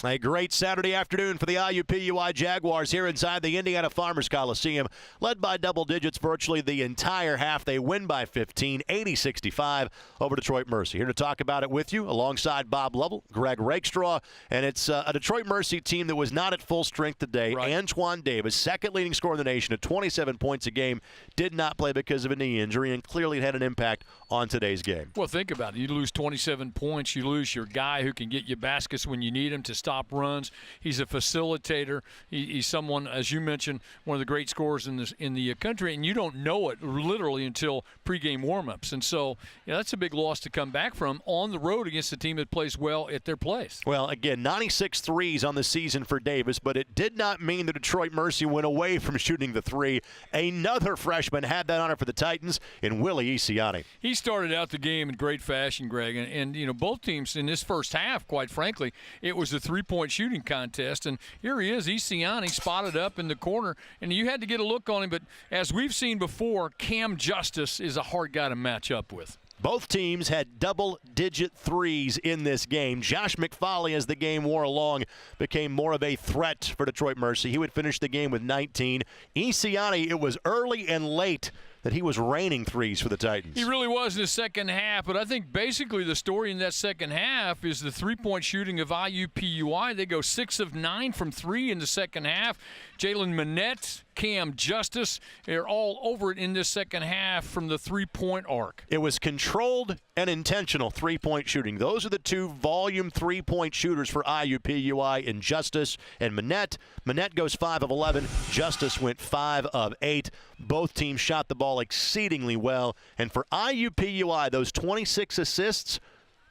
A great Saturday afternoon for the IUPUI Jaguars here inside the Indiana Farmers Coliseum. Led by double digits virtually the entire half. They win by 15, 80-65 over Detroit Mercy. Here to talk about it with you alongside Bob Lovell, Greg Rakestraw. And it's a Detroit Mercy team that was not at full strength today. Right. Antoine Davis, second leading scorer in the nation at 27 points a game, did not play because of a knee injury, and clearly it had an impact on today's game. Well, think about it. You lose 27 points. You lose your guy who can get you baskets when you need him to stop runs. He's a facilitator. He's someone, as you mentioned, one of the great scorers in the country, and you don't know it literally until pregame warmups. And so, that's a big loss to come back from on the road against a team that plays well at their place. Well, again, 96 threes on the season for Davis, but it did not mean the Detroit Mercy went away from shooting the three. Another freshman had that honor for the Titans in Willie Isiani. He started out the game in great fashion, Greg, and both teams in this first half, quite frankly, it was a three-point shooting contest, and here he is, Isiani spotted up in the corner, and you had to get a look on him, but as we've seen before, Camron Justice is a hard guy to match up with. Both teams had double-digit threes in this game. Josh McFarley, as the game wore along, became more of a threat for Detroit Mercy. He would finish the game with 19. Isiani, it was early and late that he was raining threes for the Titans. He really was in the second half, but I think basically the story in that second half is the three-point shooting of IUPUI. They go 6 of 9 from three in the second half. Jaylen Minnett, Camron Justice, they're all over it in this second half from the three-point arc. It was controlled and intentional three-point shooting. Those are the two volume three-point shooters for IUPUI in Justice and Minnett. Minnett goes 5 of 11. Justice went 5 of 8. Both teams shot the ball exceedingly well. And for IUPUI, those 26 assists,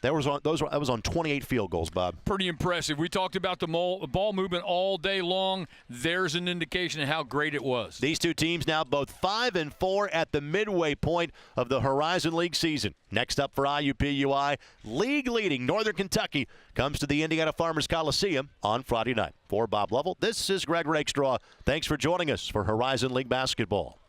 that was on 28 field goals, Bob. Pretty impressive. We talked about the ball movement all day long. There's an indication of how great it was. These two teams now both 5-4 at the midway point of the Horizon League season. Next up for IUPUI, league-leading Northern Kentucky comes to the Indiana Farmers Coliseum on Friday night. For Bob Lovell, this is Greg Rakestraw. Thanks for joining us for Horizon League basketball.